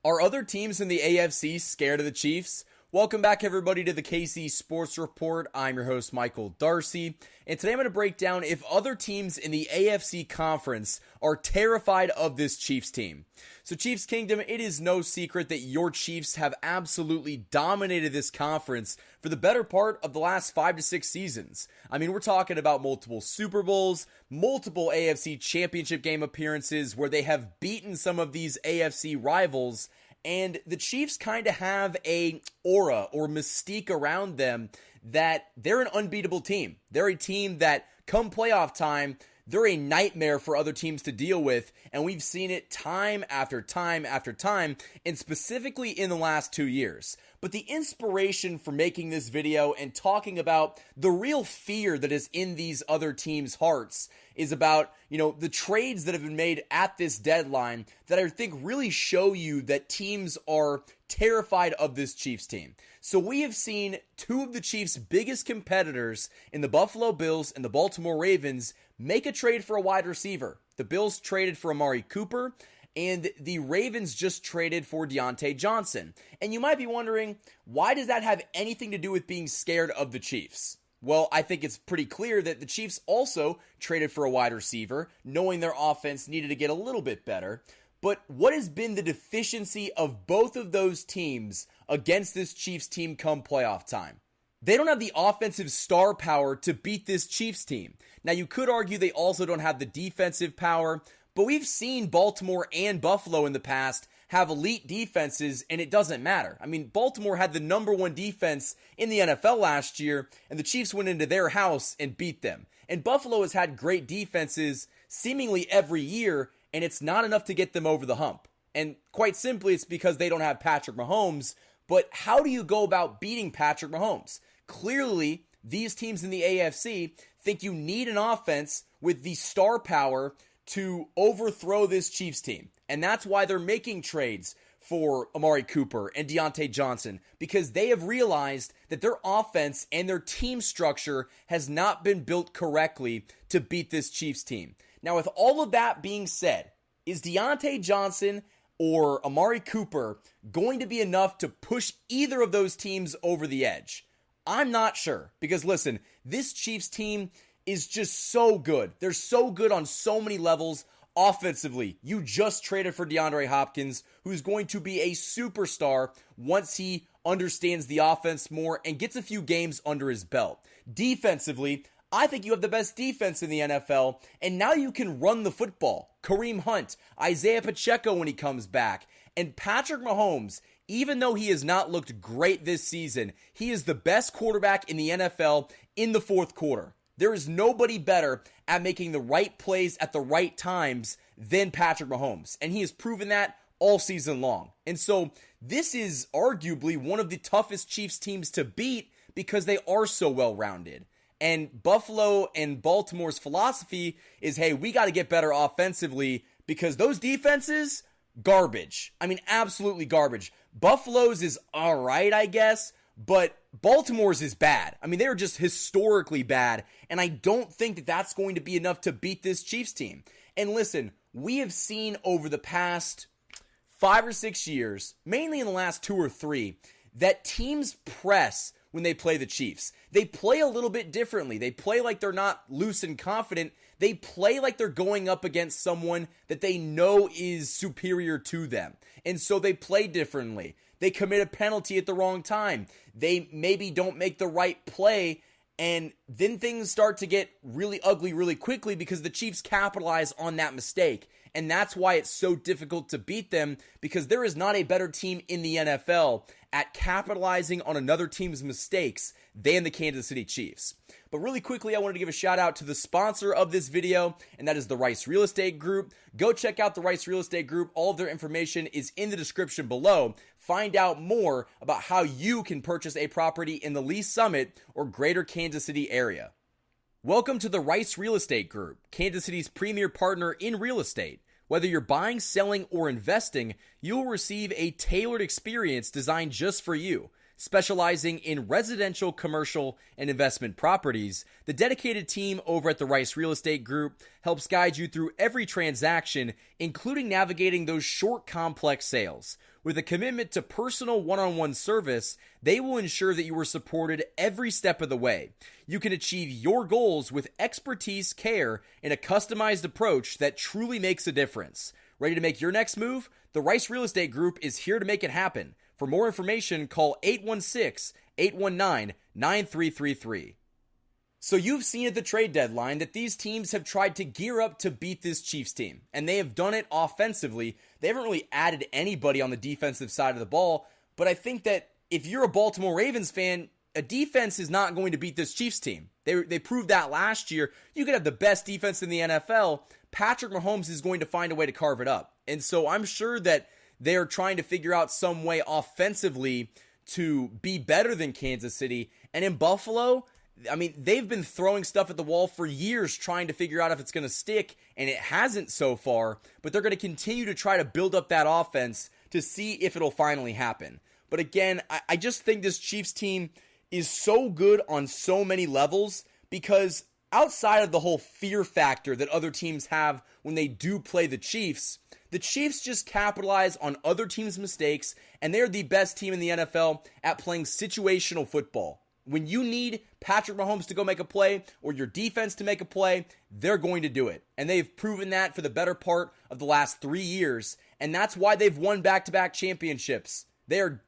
Are other teams in the AFC scared of the Chiefs? Welcome back, everybody, to the KC Sports Report. I'm your host, Michael Darcy, and today I'm going to break down if other teams in the AFC Conference are terrified of this Chiefs team. So, Chiefs Kingdom, it is no secret that your Chiefs have absolutely dominated this conference for the better part of the last 5 to 6 seasons. I mean, we're talking about multiple Super Bowls, multiple AFC Championship game appearances where they have beaten some of these AFC rivals. And the Chiefs kind of have a aura or mystique around them that they're an unbeatable team. They're a team that, come playoff time, they're a nightmare for other teams to deal with. And we've seen it time after time after time, and specifically in the last 2 years. But the inspiration for making this video and talking about the real fear that is in these other teams' hearts is about, the trades that have been made at this deadline that I think really show you that teams are terrified of this Chiefs team. So we have seen two of the Chiefs' biggest competitors in the Buffalo Bills and the Baltimore Ravens make a trade for a wide receiver. The Bills traded for Amari Cooper, and the Ravens just traded for Deontay Johnson. And you might be wondering, why does that have anything to do with being scared of the Chiefs? Well, I think it's pretty clear that the Chiefs also traded for a wide receiver, knowing their offense needed to get a little bit better. But what has been the deficiency of both of those teams against this Chiefs team come playoff time? They don't have the offensive star power to beat this Chiefs team. Now, you could argue they also don't have the defensive power, but we've seen Baltimore and Buffalo in the past have elite defenses, and it doesn't matter. I mean, Baltimore had the number one defense in the NFL last year, and the Chiefs went into their house and beat them. And Buffalo has had great defenses seemingly every year, and it's not enough to get them over the hump. And quite simply, it's because they don't have Patrick Mahomes. But how do you go about beating Patrick Mahomes? Clearly, these teams in the AFC think you need an offense with the star power to overthrow this Chiefs team. And that's why they're making trades for Amari Cooper and Deontay Johnson, because they have realized that their offense and their team structure has not been built correctly to beat this Chiefs team. Now, with all of that being said, is Deontay Johnson or Amari Cooper going to be enough to push either of those teams over the edge? I'm not sure, because listen, this Chiefs team is just so good. They're so good on so many levels. Offensively, you just traded for DeAndre Hopkins, who's going to be a superstar once he understands the offense more and gets a few games under his belt. Defensively, I think you have the best defense in the NFL, and now you can run the football. Kareem Hunt, Isaiah Pacheco when he comes back, and Patrick Mahomes, even though he has not looked great this season, he is the best quarterback in the NFL in the fourth quarter. There is nobody better at making the right plays at the right times than Patrick Mahomes, and he has proven that all season long. And so this is arguably one of the toughest Chiefs teams to beat because they are so well-rounded. And Buffalo and Baltimore's philosophy is, hey, we got to get better offensively because those defenses, garbage. I mean, absolutely garbage. Buffalo's is all right, I guess, but Baltimore's is bad. I mean, they're just historically bad, and I don't think that that's going to be enough to beat this Chiefs team. And listen, we have seen over the past 5 or 6 years, mainly in the last 2 or 3, that teams press when they play the Chiefs. They play a little bit differently. They play like they're not loose and confident. They play like they're going up against someone that they know is superior to them. And so they play differently. They commit a penalty at the wrong time. They maybe don't make the right play, and then things start to get really ugly really quickly because the Chiefs capitalize on that mistake. And that's why it's so difficult to beat them, because there is not a better team in the NFL at capitalizing on another team's mistakes than the Kansas City Chiefs. But really quickly, I wanted to give a shout out to the sponsor of this video, and that is the Rice Real Estate Group. Go check out the Rice Real Estate Group. All of their information is in the description below. Find out more about how you can purchase a property in the Lee Summit or greater Kansas City area. Welcome to the Rice Real Estate Group, Kansas City's premier partner in real estate. Whether you're buying, selling, or investing, you'll receive a tailored experience designed just for you. Specializing in residential, commercial, and investment properties, the dedicated team over at the Rice Real Estate Group helps guide you through every transaction, including navigating those short, complex sales. With a commitment to personal one-on-one service, they will ensure that you are supported every step of the way. You can achieve your goals with expertise, care, and a customized approach that truly makes a difference. Ready to make your next move? The Rice Real Estate Group is here to make it happen. For more information, call 816-819-9333. So you've seen at the trade deadline that these teams have tried to gear up to beat this Chiefs team, and they have done it offensively. They haven't really added anybody on the defensive side of the ball, but I think that if you're a Baltimore Ravens fan, a defense is not going to beat this Chiefs team. They proved that last year. You could have the best defense in the NFL. Patrick Mahomes is going to find a way to carve it up. And so I'm sure that they're trying to figure out some way offensively to be better than Kansas City. And in Buffalo, I mean, they've been throwing stuff at the wall for years trying to figure out if it's going to stick, and it hasn't so far, but they're going to continue to try to build up that offense to see if it'll finally happen. But again, I just think this Chiefs team is so good on so many levels because outside of the whole fear factor that other teams have when they do play the Chiefs just capitalize on other teams' mistakes, and they're the best team in the NFL at playing situational football. When you need Patrick Mahomes to go make a play or your defense to make a play, they're going to do it. And they've proven that for the better part of the last 3 years. And that's why they've won back-to-back championships. They are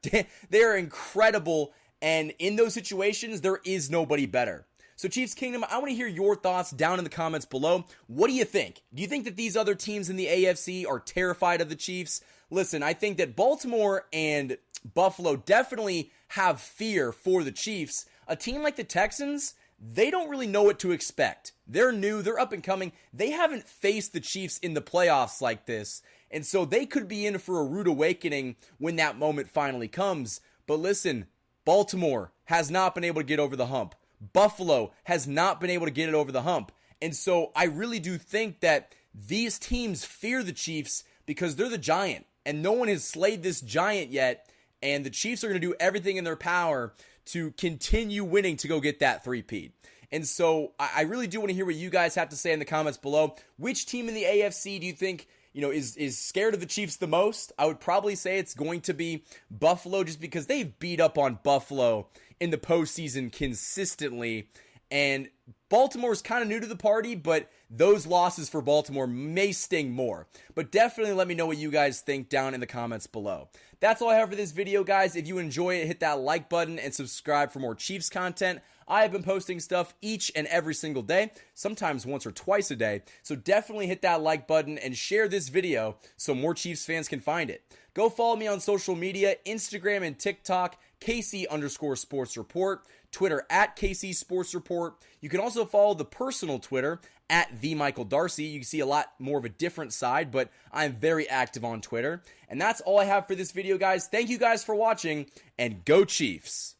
incredible. And in those situations, there is nobody better. So Chiefs Kingdom, I want to hear your thoughts down in the comments below. What do you think? Do you think that these other teams in the AFC are terrified of the Chiefs? Listen, I think that Baltimore and Buffalo definitely have fear for the Chiefs. A team like the Texans, they don't really know what to expect. They're new, they're up and coming. They haven't faced the Chiefs in the playoffs like this, and so they could be in for a rude awakening when that moment finally comes. But listen, Baltimore has not been able to get over the hump. Buffalo has not been able to get it over the hump. And so I really do think that these teams fear the Chiefs because they're the giant, and no one has slayed this giant yet. And the Chiefs are going to do everything in their power to continue winning to go get that three-peat. And so I really do want to hear what you guys have to say in the comments below. Which team in the AFC do you think is scared of the Chiefs the most? I would probably say it's going to be Buffalo just because they've beat up on Buffalo in the postseason consistently. And Baltimore's kind of new to the party, but those losses for Baltimore may sting more. But definitely let me know what you guys think down in the comments below. That's all I have for this video, guys. If you enjoy it, hit that like button and subscribe for more Chiefs content. I have been posting stuff each and every single day, sometimes once or twice a day. So definitely hit that like button and share this video so more Chiefs fans can find it. Go follow me on social media, Instagram and TikTok, KC_Sports Report, Twitter at KC Sports Report. You can also follow the personal Twitter at @TheMichaelDarcy. You can see a lot more of a different side, but I'm very active on Twitter. And that's all I have for this video, guys. Thank you guys for watching, and go Chiefs!